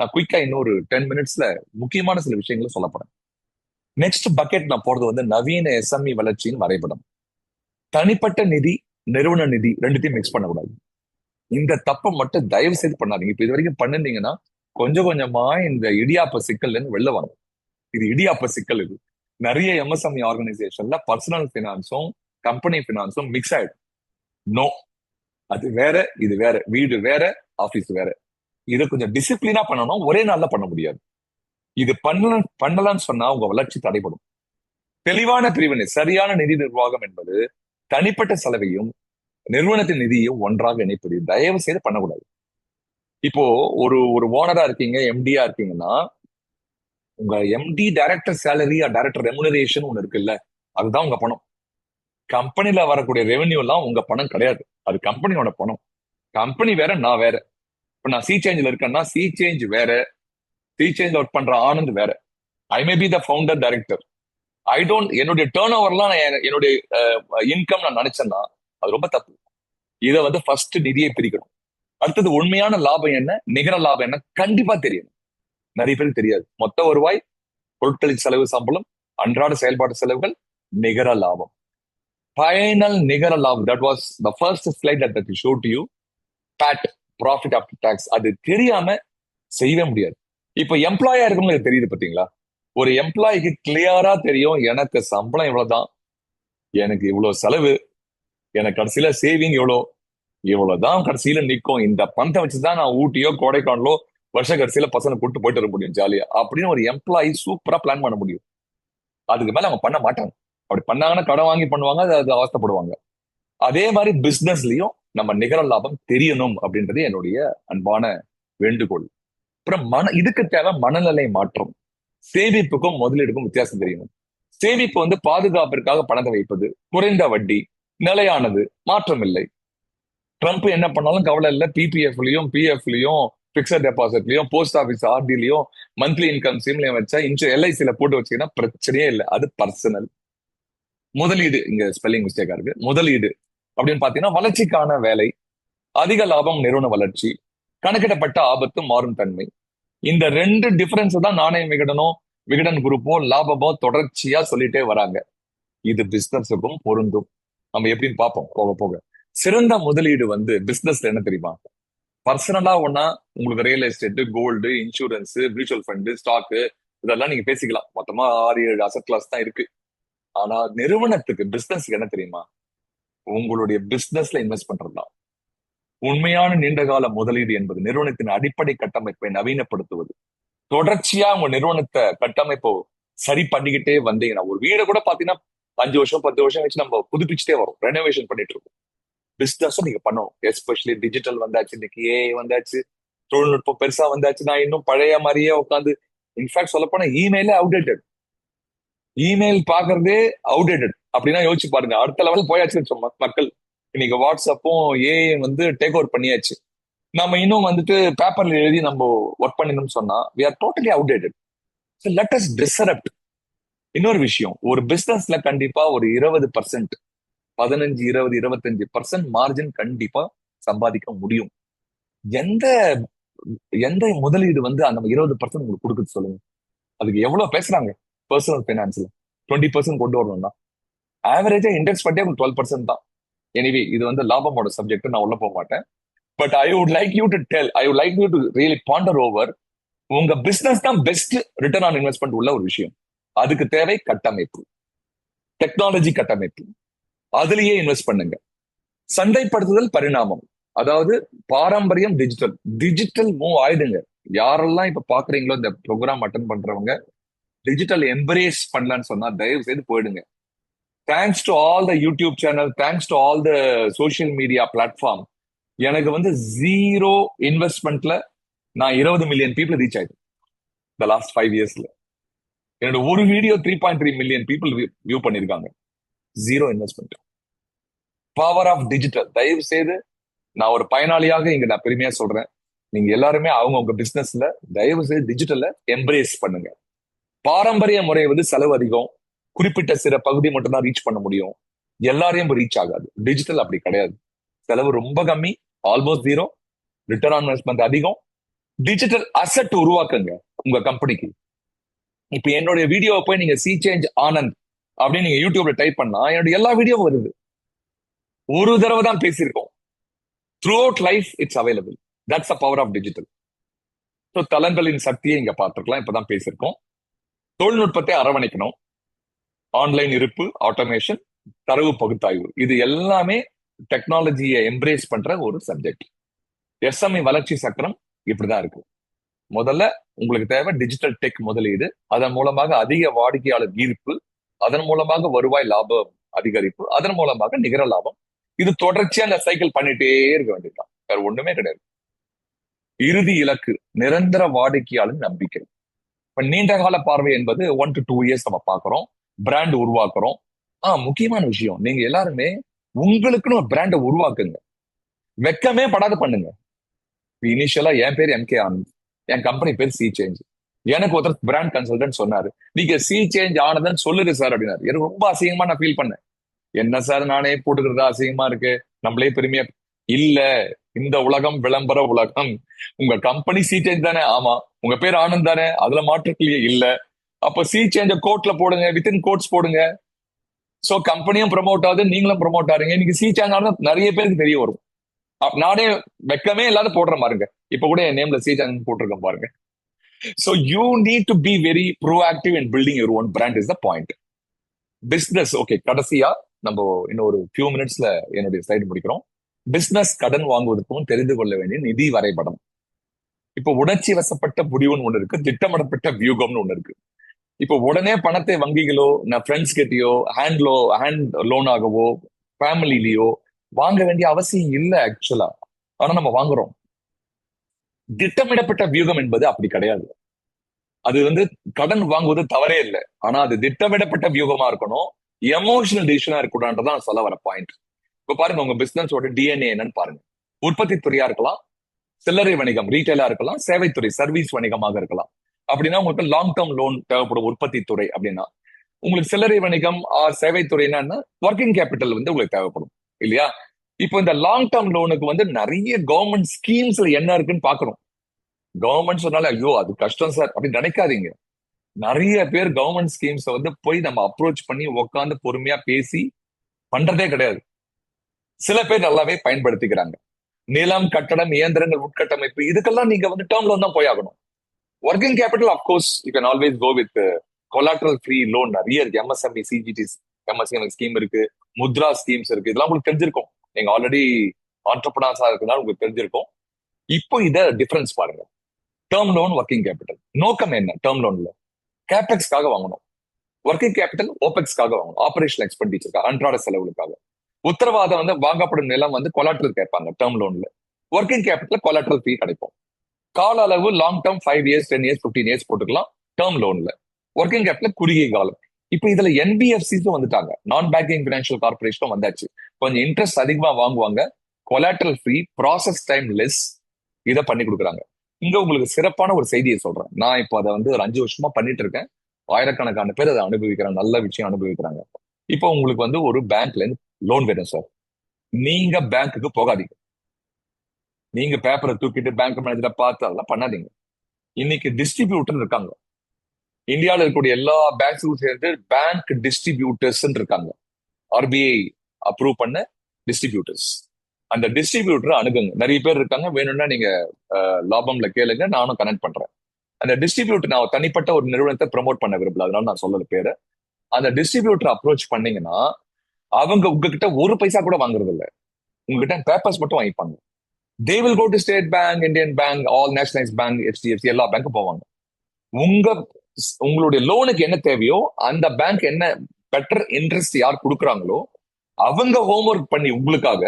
நான் குயிக்கா இன்னொரு 10 மினிட்ஸ்ல முக்கியமான சில விஷயங்களை சொல்ல போறேன். நெக்ஸ்ட் பக்கெட் நான் போறது வந்து நவீன எஸ்எம்இ வளர்ச்சியின் வரைபடம். தனிப்பட்ட நிதி, நிறுவன நிதி ரெண்டுத்தையும் மிக்ஸ் பண்ணக்கூடாது. இந்த தப்பை மட்டும் தயவு செய்து பண்ணாதீங்க. இப்ப இது வரைக்கும் பண்ணிருந்தீங்கன்னா கொஞ்சம் கொஞ்சமா இந்த இடியாப்ப சிக்கல்ல இருந்து வெளில வாங்க. இது இடியாப்ப சிக்கல். இது நிறைய எம்எஸ்எம்இ ஆர்கனைசேஷன்ல பர்சனல் பினான்ஸும் கம்பெனி பினான்ஸும் மிக்ஸ் ஆயிடும். நோ, அது வேற, இது வேற, வீடு வேற, ஆபீஸ் வேற. இதை கொஞ்சம் டிசிப்ளினா பண்ணணும். ஒரே நாள்ல பண்ண முடியாது. இது பண்ணலாம்னு சொன்னா உங்க வளர்ச்சி தடைபடும். தெளிவான பிரிவினை, சரியான நிதி நிர்வாகம் என்பது தனிப்பட்ட செலவையும் நிறுவனத்தின் நிதியையும் ஒன்றாக இணைப்பது. தயவு செய்து பண்ணக்கூடாது. இப்போ ஒரு ஒரு ஓனரா இருக்கீங்க, எம்டியா இருக்கீங்கன்னா, உங்க MD director salary, director remuneration ஒண்ணு இருக்குல்ல, அதுதான் உங்க பணம். கம்பெனில வரக்கூடிய ரெவென்யூ எல்லாம் உங்க பணம் கிடையாது. அது கம்பெனியோட பணம். கம்பெனி வேற, நான் வேற. இப்ப நான் சி சேஞ்ச்ல இருக்கேன்னா சி சேஞ்ச் வேற, சி சேஞ்ச் ஒர்க் பண்ற ஆனந்த் வேற. I may be the founder director. I don't, என்னுடைய டேர்ன் ஓவர்லாம் என்னுடைய இன்கம் நான் நினைச்சேன்னா அது ரொம்ப தப்பு. இதை வந்து ஃபர்ஸ்ட் நிதியை பிரிக்கணும். அடுத்தது உண்மையான லாபம் என்ன, நிகர லாபம் என்ன கண்டிப்பா தெரியும். நிறைய பேருக்கு தெரியாது. மொத்த வருவாய், பொருட்களின் செலவு, சம்பளம், அன்றாட செயல்பாட்டு செலவுகள், நிகர லாபம். ஃபைனல் நிகர லாபம், that was the first slide that show to you. PAT, profit after tax. அது தெரியாம செய்யவே முடியாது. இப்ப எம்ப்ளாயா இருக்கவங்களுக்கு தெரியுது பாத்தீங்களா? ஒரு எம்ப்ளாய்க்கு கிளியரா தெரியும், எனக்கு சம்பளம் இவ்வளவுதான், எனக்கு இவ்வளவு செலவு, எனக்கு கடைசியில சேவிங் இவ்வளவுதான் கடைசியில நிற்கும். இந்த பணத்தை வச்சுதான் நான் ஊட்டியோ கோடைக்கானலோ வருஷ கடைசியில பசங்க கூட்டு போயிட்டு வர முடியும் ஜாலியா அப்படின்னு ஒரு எம்ப்ளாயி சூப்பரா பிளான் பண்ண முடியும். அதுக்கு மேல அவங்க பண்ண மாட்டாங்க. அப்படி பண்ணாங்கன்னா கடன் வாங்கி பண்ணுவாங்க, அது அவஸ்தைப்படுவாங்க. அதே மாதிரி பிசினஸ்லயும் நம்ம நிகர லாபம் தெரியணும் அப்படின்றது என்னுடைய அன்பான வேண்டுகோள். அப்புறம் இதுக்கு தேவை மனநிலை மாற்றம். சேமிப்புக்கும் முதலீடுக்கும் வித்தியாசம் தெரியணும். சேமிப்பு வந்து பாதுகாப்பிற்காக பணத்தை வைப்பது, குறைந்த வட்டி, நிலையானது, மாற்றம் இல்லை. ட்ரம்ப் என்ன பண்ணாலும் கவலை இல்லை. பிபிஎஃப்லயும், பிஎஃப்லயும், பிக்சட் டெபாசிட்லயும், போஸ்ட் ஆபீஸ் ஆர்டிலையும், மந்த்லி இன்கம் ஸ்கீம்லயும் வச்சா எல்ஐசில போட்டு வச்சீங்கன்னா பிரச்சனையே இல்லை. அது பர்சனல். முதலீடு, இங்க ஸ்பெல்லிங் மிஸ்டேக்கா இருக்கு. முதலீடு அப்படின்னு பாத்தீங்கன்னா வளர்ச்சிக்கான வேலை, அதிக லாபம், நிறுவன வளர்ச்சி, கணக்கிடப்பட்ட ஆபத்து, மாறும் தன்மை. இந்த ரெண்டு டிஃபரன்ஸ் தான் நாணய விகடனோ, விகடன் குரூப்போ, லாபமோ தொடர்ச்சியா சொல்லிட்டே வராங்க. இது பிசினஸுக்கும் பொருந்தும். நம்ம எப்படின்னு பார்ப்போம் போக போக. சிறந்த முதலீடு வந்து பிசினஸ்ல என்ன தெரியுமா? பர்சனலா ஒன்னா உங்களுக்கு real estate, gold, insurance, mutual fund, stock, இதெல்லாம் நீங்க பேசிக்கலாம். மொத்தமா 6-7 அசட் கிளாஸ் தான் இருக்கு. ஆனா நிறுவனத்துக்கு, பிசினஸ்க்கு என்ன தெரியுமா? உங்களுடைய பிசினஸ்ல இன்வெஸ்ட் பண்றதுதான். உண்மையான நீண்டகால முதலீடு என்பது நிறுவனத்தின் அடிப்படை கட்டமைப்பை நவீனப்படுத்துவது. தொடர்ச்சியா உங்க நிறுவனத்தை கட்டமைப்போ சரி பண்ணிக்கிட்டே வந்தீங்கன்னா, ஒரு வீடை கூட பாத்தீங்கன்னா 5 வருஷம் 10 வருஷம் வச்சு நம்ம புதுப்பிச்சுட்டே வரும், ரெனோவேஷன் பண்ணிட்டு இருக்கோம். பிசினஸும் நீங்க பண்ணணும். எஸ்பெஷலி டிஜிட்டல் வந்தாச்சு, இன்னைக்கு ஏஐ வந்தாச்சு, தொழில்நுட்பம் பெருசா வந்தாச்சு. நான் இன்னும் பழைய மாதிரியே உட்காந்து, இன்ஃபேக்ட் சொல்ல போனா இமெயிலே அவுடேட்டட். இமெயில் பாக்குறதே அவுடேட்டட் அப்படின்னா யோசிச்சு பாருங்க. அடுத்த லெவல் போயாச்சுன்னு மக்கள். இன்னைக்கு வாட்ஸ்அப்பும் ஏஐ வந்து டேக் ஓவர் பண்ணியாச்சு. நம்ம இன்னும் வந்துட்டு பேப்பர்ல எழுதி நம்ம ஒர்க் பண்ணணும்னு சொன்னா we are totally outdated. So let us disrupt. இன்னொரு விஷயம், ஒரு பிசினஸ்ல கண்டிப்பா ஒரு 20%, 15, 20, 25% மார்ஜின் கண்டிப்பா சம்பாதிக்க முடியும். எந்த எந்த முதலீடு வந்து அந்த 20% உங்களுக்கு கொடுக்குது சொல்லுங்க? அதுக்கு எவ்வளவு பேசுறாங்க பர்சனல் பைனான்ஸ்ல? 20% கொண்டு வரணும்னா ஆவரேஜா இண்டெக்ஸ் பண்ணே 12% தான். எனிவே, இது வந்து லாபமோட சப்ஜெக்ட், நான் உள்ள போக மாட்டேன். But I would like you to tell, I would like you to really Pander over. உங்க பிசினஸ் தான் பெஸ்ட் ரிட்டர்ன் ஆன் இன்வெஸ்ட்மெண்ட் உள்ள ஒரு விஷயம். அதுக்கு தேவை கட்டமைப்பு, டெக்னாலஜி கட்டமைப்பு. அதுலயே இன்வெஸ்ட் பண்ணுங்க. சந்தைப்படுத்துதல், பரிணாமம். அதாவது பாரம்பரியம், டிஜிட்டல். டிஜிட்டல் மூவ் ஆயிடுங்க. யாரெல்லாம் இப்ப பாக்குறீங்களோ இந்த ப்ரோக்ராம் அட்டன் பண்றவங்க டிஜிட்டல் எம்பரேஸ் பண்ணலான்னு சொன்னா தயவு செய்து போயிடுங்க. Thanks to all the YouTube channel, thanks to all the social media platform, எனக்கு வந்து 0 இன்வெஸ்ட்மெண்ட்ல நான் 20 மில்லியன் பீப்புள் ரீச் ஆயிடும் இந்த லாஸ்ட் 5 இயர்ஸ்ல. என்னோட ஒரு வீடியோ 3.3 மில்லியன் பீப்புள் வியூ பண்ணிருக்காங்க. 0 இன்வெஸ்ட்மெண்ட். Power of digital. தயவு செய்து, நான் ஒரு பயனாளியாக இங்க நான் பெருமையா சொல்றேன், நீங்க எல்லாருமே உங்க பிசினஸ்ல தயவு செய்து டிஜிட்டலை எம்பரேஸ் பண்ணுங்க. பாரம்பரிய முறை வந்து செலவு அதிகம், குறிப்பிட்ட சில பகுதி மட்டும் தான் ரீச் பண்ண முடியும், எல்லாரையும் ரீச் ஆகாது. டிஜிட்டல் அப்படி கிடையாது. செலவு ரொம்ப கம்மி, ஆல்மோஸ்ட் 0, ரிட்டர்ன் ஆன் இன்வெஸ்ட்மெண்ட் அதிகம், டிஜிட்டல் அசெட் உருவாக்குங்க உங்க கம்பெனிக்கு. இப்ப என்னுடைய வீடியோவை போய் நீங்க சி சேஞ்ச் ஆனந்த் அப்படின்னு நீங்க யூடியூப்ல டைப் பண்ணா என்னுடைய எல்லா வீடியோவும் வருது. ஒரு தடவை தான் பேசியிருக்கோம். Throughout life it's available. That's a power of digital. So தளங்களின் சக்தியை இங்க பார்த்துருக்கலாம். இப்பதான் பேசியிருக்கோம். தொழில்நுட்பத்தை அரவணைக்கணும். ஆன்லைன் இருப்பு, ஆட்டோமேஷன், தரவு பகுத்தாய்வு, இது எல்லாமே டெக்னாலஜியை எம்ப்ரேஸ் பண்ற ஒரு சப்ஜெக்ட். எஸ்எம்இ வளர்ச்சி சக்கரம் இப்படிதான் இருக்கு. முதல்ல உங்களுக்கு தேவை டிஜிட்டல் டெக் முதலீடு, அதன் மூலமாக அதிக வாடிக்கையாளர் ஈர்ப்பு, அதன் மூலமாக வருவாய் லாபம் அதிகரிப்பு, அதன் மூலமாக நிகர லாபம். இது தொடர்ச்சியா அந்த சைக்கிள் பண்ணிட்டே இருக்க வேண்டியதுதான், வேற ஒண்ணுமே கிடையாது. இறுதி இலக்கு நிரந்தர வாடிக்கையாளர் நம்பிக்கை. இப்ப நீண்ட கால பார்வை என்பது 1 to 2 இயர்ஸ் நம்ம பாக்குறோம். பிராண்ட் உருவாக்குறோம். முக்கியமான விஷயம், நீங்க எல்லாருமே உங்களுக்குன்னு ஒரு பிராண்டை உருவாக்குங்க. வெக்கமே படாத பண்ணுங்க. இனிஷியலா என் பேர் எம் கே ஆனந்த், என் கம்பெனி பேர் சி சேஞ்ச். எனக்கு ஒருத்தர் பிராண்ட் கன்சல்டன்ட் சொன்னாரு, நீங்க சி சேஞ்ச் ஆனதுன்னு சொல்லுங்க சார் அப்படின்னாரு. எனக்கு ரொம்ப அசிங்கமா நான் ஃபீல் பண்ணேன். என்ன சார் நானே போட்டுக்கிறதா அசிங்கமா இருக்கு, நம்மளே பெருமையா. இல்ல, இந்த உலகம் விளம்பர உலகம். உங்க கம்பெனி சி சேஞ்ச் தானே? ஆமா. உங்க பேர் ஆனந்த் தானே? அதுல மாற்றத்திலேயே இல்ல. அப்ப சி சேஞ்ச கோட்ல போடுங்க, வித்தின் கோட்ஸ் போடுங்க. சோ கம்பெனியும் ப்ரமோட் ஆகுது, நீங்களும் ப்ரமோட் ஆறீங்க. இன்னைக்கு சி சேஞ்ச் ஆனது நிறைய பேருக்கு தெரிய வரும். நானே வெக்கமே இல்லாத போடுறேன் பாருங்க. இப்ப கூட என் நேம்ல சி சேஞ்ச் போட்டிருக்கேன் பாருங்க. So you need to be very proactive in building your own brand is the point. Business, okay, கடைசியா நம்ம இன்னும் ஒரு few minutesல என்னுடைய ஸ்லைடு முடிக்கிறோம். பிசினஸ் கடன் வாங்குவதற்கும் தெரிந்து கொள்ள வேண்டிய நிதி வரைபடம். இப்போ உணர்ச்சி வசப்பட்ட முடிவுன்னு ஒண்ணு இருக்கு, திட்டமிடப்பட்ட வியூகம்னு ஒண்ணு இருக்கு. இப்போ உடனே பணத்தை வங்கிகளோ, நான் ஃப்ரெண்ட்ஸ் கிட்டயோ ஹேண்ட் லோனாகவோ, ஃபேமிலிலயோ வாங்க வேண்டிய அவசியம் இல்லை ஆக்சுவலா. ஆனா நம்ம வாங்குறோம். திட்டமிடப்பட்ட வியூகம் என்பது அப்படி கிடையாது. அது கடன் வாங்குவது தவறே இல்லை, ஆனா அது திட்டமிடப்பட்ட வியூகமா இருக்கணும். எமோஷனல் டிசிஷனா இருக்கக்கூடாதுன்றதான் சொல்ல வர பாயிண்ட். இப்ப பாருங்க, உங்க பிசினஸோட டிஎன்ஏ என்னன்னு பாருங்க. உற்பத்தி துறையா இருக்கலாம், சில்லறை வணிகம் ரீட்டைலா இருக்கலாம், சேவைத்துறை சர்வீஸ் வணிகமாக இருக்கலாம். அப்படின்னா உங்களுக்கு லாங் டேர்ம் லோன் தேவைப்படும். உற்பத்தி துறை அப்படின்னா உங்களுக்கு சில்லறை வணிகம் சேவைத்துறை என்னன்னா ஒர்க்கிங் கேபிட்டல் உங்களுக்கு தேவைப்படும் இல்லையா? இப்போ இந்த லாங் டேர்ம் லோனுக்கு நிறைய கவர்மெண்ட் ஸ்கீம்ஸ்ல என்ன இருக்குன்னு பாக்கணும். கவர்மெண்ட் சொன்னாலே ஐயோ அது கஷ்டம் சார் அப்படின்னு நினைக்காதீங்க. நிறைய பேர் கவர்மெண்ட் ஸ்கீம்ஸ் போய் நம்ம அப்ரோச் பண்ணி உட்காந்து பொறுமையா பேசி பண்றதே கிடையாது. சில பேர் நல்லாவே பயன்படுத்திக்கிறாங்க. நிலம், கட்டடம், இயந்திரங்கள், உட்கட்டமைப்பு, இதுக்கெல்லாம் நீங்க டேர்ம் லோன் தான் போய் ஆகணும். Working capital of course you can always go with collateral free loan. நிறைய இருக்கு. எம்எஸ்எம்இ சிஜிடி எம்எஸ்எம்இ ஸ்கீம் இருக்கு, முத்ரா ஸ்கீம்ஸ் இருக்கு. இதெல்லாம் உங்களுக்கு தெரிஞ்சிருக்கும். நீங்க ஆல்ரெடி ஆண்டர்பிரனர்ஸா இருக்கனால உங்களுக்கு தெரிஞ்சிருக்கும். இப்போ இத டிஃபரன்ஸ் பாருங்க. Term loan, working capital. நோக்கம் என்ன? டேர்ம் லோன்ல கேபெக்ஸ்க்காக வாங்கணும். ஒர்க்கிங் கேபிட்டல் ஓபெக்ஸ்க்காக வாங்கணும், ஆபரேஷனல் எக்ஸ்பெண்டிச்சர், அன்றாட செலவுகளுக்காக. உத்தரவாதம் வாங்கப்படும் நிலம் கொலாட்ரல் கேட்பாங்க டேர்ம் லோன்ல. ஒர்க்கிங் கேபிட்டல் கொலாட்ரல் ஃபீ கிடைக்கும். கால அளவு long term 5 years 10 years 15 years போட்டுக்கலாம் டேர்ம் லோன்ல. ஒர்க்கிங் கேபிட்டல் குறுகிய காலம். இப்ப இதுல என்பிஎஃப்சிஸும் வந்துட்டாங்க, நான் பேங்கிங் பினான்சியல் கார்பரேஷனும் வந்தாச்சு. கொஞ்சம் இன்ட்ரெஸ்ட் அதிகமா வாங்குவாங்க, collateral free, process time less, இதை பண்ணி கொடுக்குறாங்க. இங்க உங்களுக்கு சிறப்பான ஒரு செய்தியை சொல்றேன். நான் இப்போ அதை ஒரு 5 வருஷமா பண்ணிட்டு இருக்கேன். ஆயிரக்கணக்கான பேர் அதை அனுபவிக்கிறாங்க, நல்ல விஷயம் அனுபவிக்கிறாங்க. இப்போ உங்களுக்கு ஒரு பேங்க்ல இருந்து லோன் வேணும் சார். நீங்க பேங்க்குக்கு போகாதீங்க. நீங்க பேப்பரை தூக்கிட்டு பேங்க் மேனேஜரை பார்த்து அதெல்லாம் பண்ணாதீங்க. இன்னைக்கு டிஸ்ட்ரிபியூட்டர் இருக்காங்க. இந்தியாவில் இருக்கக்கூடிய எல்லா பேங்க்ஸுக்கும் சேர்ந்து பேங்க் டிஸ்ட்ரிபியூட்டர்ஸ் இருக்காங்க. ஆர்பிஐ அப்ரூவ் பண்ண டிஸ்ட்ரிபியூட்டர்ஸ். அந்த டிஸ்ட்ரிபியூட்டர் அணுகுங்க. நிறைய பேர் இருக்காங்க, வேணும்னா நீங்க லாபம்ல கேளுங்க, நானும் கனெக்ட் பண்றேன். அந்த டிஸ்ட்ரிபியூட்டர், நான் தனிப்பட்ட ஒரு நிறுவனத்தை ப்ரமோட் பண்ண விரும்பல, அதனால நான் சொல்லல பேரு. அந்த டிஸ்ட்ரிபியூட்டர் அப்ரோச் பண்ணீங்கன்னா அவங்க உங்ககிட்ட ஒரு பைசா கூட வாங்குறது இல்லை, உங்ககிட்ட பேப்பர்ஸ் மட்டும் வாங்கிப்பாங்க. They will go to State Bank, Indian bank, all nationalise bank, HDFC, எல்லா பேங்க்கும் போவாங்க. உங்களுடைய லோனுக்கு என்ன தேவையோ அந்த பேங்க் என்ன பெட்டர் இன்ட்ரெஸ்ட் யார் கொடுக்குறாங்களோ அவங்க ஹோம்ஒர்க் பண்ணி உங்களுக்காக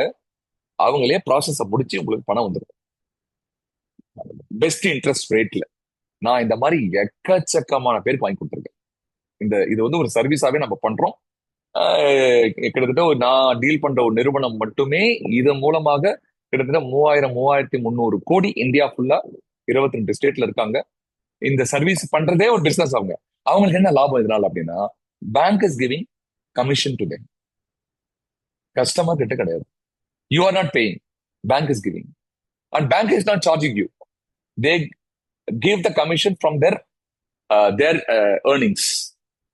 அவங்களே ப்ராசஸ முடிச்சு உங்களுக்கு பணம் வந்துடும் பெஸ்ட் இன்ட்ரெஸ்ட் ரேட்ல. நான் இந்த மாதிரி எக்கச்சக்கமான பேருக்கு வாங்கி கொடுத்துருக்கேன். இது ஒரு சர்வீஸாவே நம்ம பண்றோம். கிட்டத்தட்ட நான் டீல் பண்ற ஒரு நிறுவனம் மட்டுமே இதன் மூலமாக கிட்டத்தட்ட 3300 கோடி இந்தியா ஃபுல்லா 22 ஸ்டேட்ல இருக்காங்க. இந்த சர்வீஸ் பண்றதே ஒரு பிசினஸ். அவங்களுக்கு என்ன லாபம் இதனால அப்படின்னா, bank is giving commission to them, customer கிட்ட கிடையாது. You are not paying, bank is giving, and bank is not charging you. They give the commission from their earnings,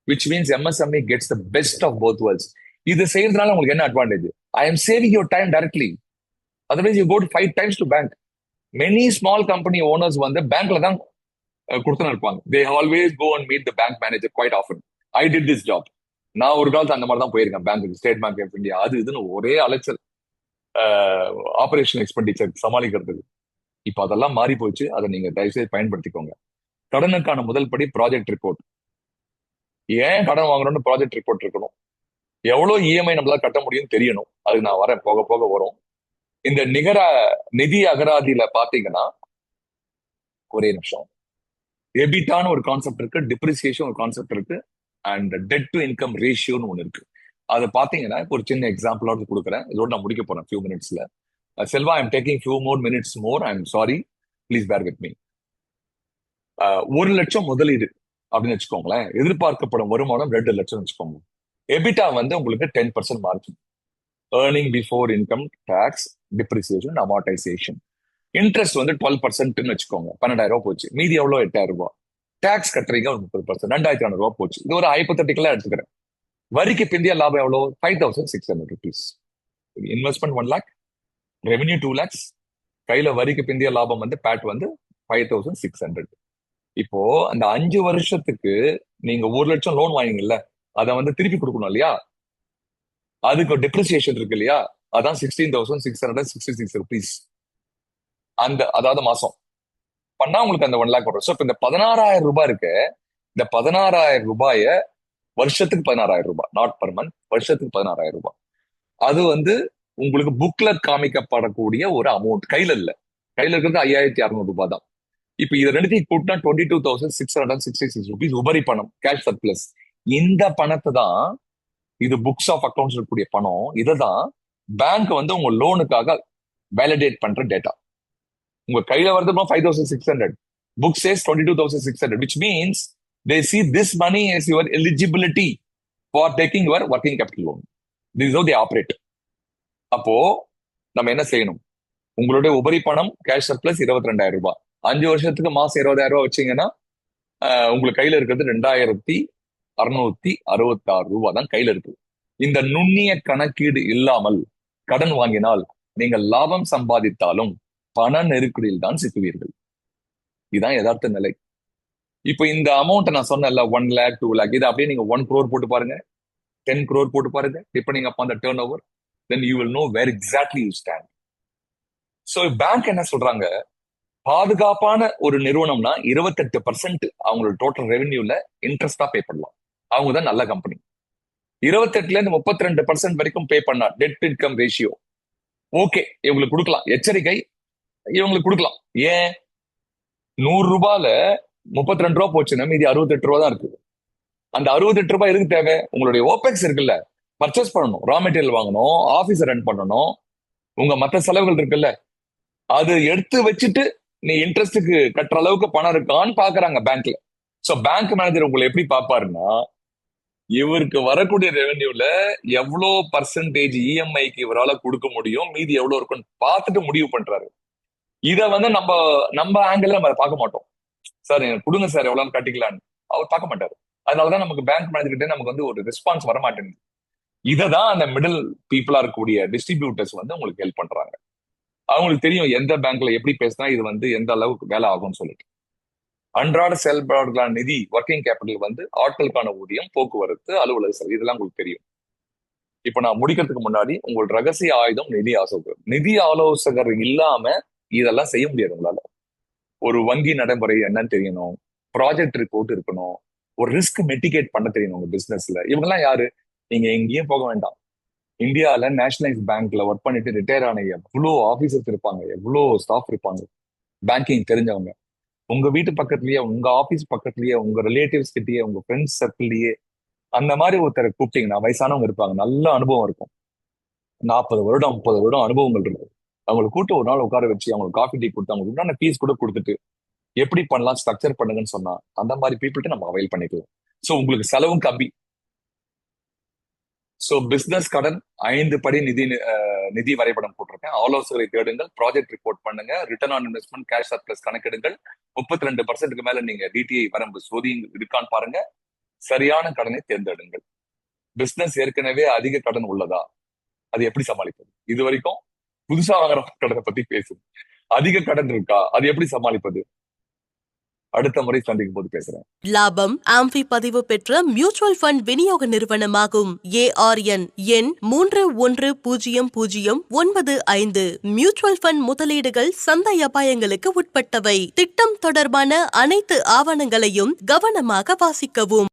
which means MSME gets the best of both worlds. இது செய்யறதுனால உங்களுக்கு என்ன advantage? I am saving your time directly. Otherwise, you go to 5 times to bank. Many small company owners வந்து பேங்க்ல தான் கொடுத்துன்னு இருப்பாங்க. They always go and meet the bank manager quite often. I did this job. நான் ஒரு காலத்து அந்த மாதிரி தான் போயிருக்கேன் பேங்க்கு, ஸ்டேட் பேங்க் ஆஃப் இந்தியா, அது இதுன்னு ஒரே அலைச்சல், ஆபரேஷன் எக்ஸ்பெண்டிச்சர் சமாளிக்கிறதுக்கு. இப்ப அதெல்லாம் மாறி போச்சு. அதை நீங்க தயவுசெய்து பயன்படுத்திக்கோங்க. கடனுக்கான முதல் படி ப்ராஜெக்ட் ரிப்போர்ட். ஏன் கடன் வாங்குறோம்னு ப்ராஜெக்ட் ரிப்போர்ட் இருக்கணும். எவ்வளவு இஎம்ஐ நம்மளால கட்ட முடியும்னு தெரியணும். அது நான் வரேன், போக போக வரும். இந்த நிகர நிதி அகராதியில பாத்தீங்கன்னா, ஒரே நிமிஷம், எபிட்டான்னு ஒரு கான்செப்ட் இருக்கு, டிப்ரிசியேஷன் ஒரு கான்செப்ட் இருக்கு, அண்ட் டெட் டு இன்கம் ரேஷியோன்னு ஒன்று இருக்கு. அதை பாத்தீங்கன்னா இப்போ ஒரு சின்ன எக்ஸாம்பிளோட கொடுக்குறேன். இதோட நான் முடிக்க போறேன் ஃபியூ மினிட்ஸ்ல. Selva, I am taking few more minutes more, I am sorry, please bear with me. 1 லட்சம் முதலீடு அப்படின்னு வச்சுக்கோங்களேன். எதிர்பார்க்கப்படும் வருமானம் 2 லட்சம் வச்சுக்கோங்க. எபிட்டா வந்து உங்களுக்கு 10% margin. Earning before income tax, depreciation, amortisation. Interest வந்து 12% வச்சுக்கோங்க. 12,000 ரூபாய் போச்சு. மீதி எவ்வளோ? 8,000 ரூபாய். டாக்ஸ் கட்டுறீங்க ஒரு 30%, 2,400 ரூபாய் போச்சு. இது ஒரு ஹைபோதட்டிக்கலா எடுத்துக்கிறேன். வரிக்கு பிந்திய லாபம் எவ்வளோ? 5,600 rupees. Investment 1 lakh, revenue 2 lakhs, கையில வரிக்கு பிந்திய லாபம் வந்து பேட் வந்து 5,600. இப்போ அந்த 5 வருஷத்துக்கு நீங்க 1 லட்சம் லோன் வாங்கிங்கல்ல, அதை வந்து திருப்பி கொடுக்கணும் இல்லையா? அதுக்கு டெப்ரிசியேஷன் இருக்கு இல்லையா? அதான் 16,666 rupees. அதாவது மாசம் பண்ணா உங்களுக்கு அந்த 1 lakh வரும். ஸோ இப்போ இந்த 16,000 ரூபாய் இருக்கு. இந்த 16,000 ரூபாய வருஷத்துக்கு 16,000 ரூபாய், நாட் பர் மந்த், வருஷத்துக்கு 16,000 ரூபாய். அது வந்து உங்களுக்கு புக்ல காமிக்கப்படக்கூடிய ஒரு அமௌண்ட். கையில இல்ல, கையில இருக்கிறது 5,600 ரூபாய் தான். இப்ப இது ரெண்டுத்தையும் கூட்டினா 22,666 rupees உபரி பணம், கேஷ் சர்ப்ளஸ். இந்த பணத்தை தான், இது புக்ஸ் ஆஃப் அக்கௌண்ட்ஸ் இருக்கக்கூடிய பணம், இதை தான் பேங்க் வந்து உங்க லோனுக்காக வேலிடேட் பண்ற டேட்டா. உங்க கையில வருது 5,600, book chase 22,600, which means they see this money as your eligibility for taking your working capital loan. This is how they operate. அப்போ நம்ம என்ன செய்யணும்? உங்களுடைய உபரி பணம் கேஷ் சர்ப்ளஸ் 22,000 ரூபாய். 5 வருஷத்துக்கு மாசம் 20,000 ரூபாய் வச்சீங்கன்னா உங்களுக்கு கையில இருக்கிறது 2,666 ரூபாய் தான் கையில இருக்கு. இந்த நுண்ணிய கணக்கீடு இல்லாமல் கடன் வாங்கினால் நீங்கள் லாபம் சம்பாதித்தாலும் பண நெருக்கடியில் தான் சிக்குவீர்கள். இதுதான் யதார்த்த நிலை. இப்போ இந்த அமௌண்ட் நான் சொன்னேன்ல, 1 lakh, 2 lakh, இது அப்படியே நீங்க 1 crore போட்டு பாருங்க, 10 crore போட்டு பாருங்க, depending upon the turn over, then you will know where exactly you stand. So bank என்ன சொல்றாங்க? பாதுகாப்பான ஒரு நிறுவனம்னா 28% அவங்களோட டோட்டல் ரெவென்யூல இன்ட்ரெஸ்டா பே பண்ணலாம். அவங்க தான் நல்ல கம்பெனி. 28ல இருந்து 32% வரைக்கும் பே பண்ணா டெட் இன்கம் ரேஷியோ ஓகே, இவங்களுக்கு கொடுக்கலாம். எச்சரிக்கை, இவங்களுக்கு கொடுக்கலாம். ஏன்? 100 ரூபாயில 32 ரூபாய் போச்சுன்னா மீதி 68 ரூபாய் தான் இருக்கு. அந்த 68 ரூபாய் எதுக்கு தேவை? உங்களுடைய ஓபெக்ஸ் இருக்குல்ல, பர்ச்சேஸ் பண்ணணும், ரா மெட்டீரியல் வாங்கணும், ஆபீஸ் ரன் பண்ணணும், உங்க மற்ற செலவுகள் இருக்குல்ல, அது எடுத்து வச்சுட்டு நீ இன்ட்ரெஸ்டுக்கு கட்டுற அளவுக்கு பணம் இருக்கான்னு பாக்குறாங்க பேங்க்ல. சோ பேங்க் மேனேஜர் உங்களை எப்படி பாப்பாருன்னா, இவருக்கு வரக்கூடிய ரெவென்யூல எவ்வளோ பர்சன்டேஜ் இஎம்ஐக்கு இவரால கொடுக்க முடியும், மீதி எவ்வளவு இருக்குன்னு பார்த்துட்டு முடிவு பண்றாரு. இத வந்து நம்ம ஆங்கிள் நம்ம பார்க்க மாட்டோம். சார் எனக்கு கொடுங்க சார், எவ்வளவு கட்டிக்கலான்னு அவர் பார்க்க மாட்டாரு. அதனாலதான் நமக்கு பேங்க் மேனேஜர்கிட்ட நமக்கு வந்து ஒரு ரெஸ்பான்ஸ் வர மாட்டேங்குது. இததான் அந்த மிடில் பீப்புளா இருக்கக்கூடிய டிஸ்ட்ரிபியூட்டர்ஸ் வந்து உங்களுக்கு ஹெல்ப் பண்றாங்க. அவங்களுக்கு தெரியும் எந்த பேங்க்ல எப்படி பேசினா இது வந்து எந்த அளவுக்கு வேலை ஆகும்னு சொல்லிட்டு. அன்றாட செயல்பாடுகளான நிதி, ஒர்க்கிங் கேபிட்டல் வந்து ஆட்களுக்கான ஊதியம், போக்குவரத்து, அலுவலக செலவு, இதெல்லாம் உங்களுக்கு தெரியும். இப்ப நான் முடிக்கிறதுக்கு முன்னாடி உங்கள் ரகசிய ஆயுதம் நிதி ஆலோசகர். நிதி ஆலோசகர் இல்லாம இதெல்லாம் செய்ய முடியாது உங்களால. ஒரு வங்கி நடைமுறை என்னன்னு தெரியணும், ப்ராஜெக்ட் ரிப்போர்ட் இருக்கணும், ஒரு ரிஸ்க் மெட்டிகேட் பண்ண தெரியணும் உங்க பிசினஸ்ல. இவங்கெல்லாம் யாரு? நீங்க எங்கேயும் போக வேண்டாம். இந்தியால நேஷனலைஸ் பேங்க்ல ஒர்க் பண்ணிட்டு ரிட்டையர் ஆன எவ்வளோ ஆபீசர்ஸ் இருப்பாங்க, எவ்வளோ ஸ்டாஃப் இருப்பாங்க, பேங்கிங் தெரிஞ்சவங்க. உங்க வீட்டு பக்கத்துலயே, உங்க ஆபீஸ் பக்கத்துலயே, உங்க ரிலேட்டிவ்ஸ் கிட்டயே, உங்க ஃப்ரெண்ட்ஸ் சர்க்கிள்லயே அந்த மாதிரி ஒருத்தரை கூப்பிட்டீங்கன்னா, வயசானவங்க இருப்பாங்க, நல்ல அனுபவம் இருக்கும், 40 வருடம் 30 வருடம் அனுபவங்கள் இருக்கும். அவங்களை கூட்டு ஒரு நாள் உட்கார வச்சு அவங்களுக்கு காஃபி டீ கொடுத்து அவங்களுக்கு உண்டான ஃபீஸ் கூட கொடுத்துட்டு எப்படி பண்ணலாம் ஸ்ட்ரக்சர் பண்ணுங்கன்னு சொன்னா அந்த மாதிரி பீப்புள்கிட்ட நம்ம அவைல் பண்ணிக்கலாம். ஸோ உங்களுக்கு செலவும் கம்மி. சோ பிசினஸ் கடன் 5 படி நிதி வரைபடம் போட்டிருக்கேன். ஆலோசகரை தேடுங்கள், ப்ராஜெக்ட் ரிப்போர்ட் பண்ணுங்க, return on investment, cash surplus கணக்கெடுங்கள், 32% மேல நீங்க டிடிஐ வரம்பு சோதி இருக்கான்னு பாருங்க, சரியான கடனை தேர்ந்தெடுங்கள். பிசினஸ் ஏற்கனவே அதிக கடன் உள்ளதா, அது எப்படி சமாளிப்பது? இது வரைக்கும் புதுசா வாங்குற கடனை பத்தி பேசுது. அதிக கடன் இருக்கா, அது எப்படி சமாளிப்பது? அடுத்த முறை சந்திக்கும் போது பேசுறேன். லாபம் ஆம்பி பதிவு பெற்ற மியூச்சுவல் ஃபண்ட் விநியோக நிறுவனமாகும். ARN எண் 310095. மியூச்சுவல் ஃபண்ட் முதலீடுகள் சந்தை அபாயங்களுக்கு உட்பட்டவை. திட்டம் தொடர்பான அனைத்து ஆவணங்களையும் கவனமாக வாசிக்கவும்.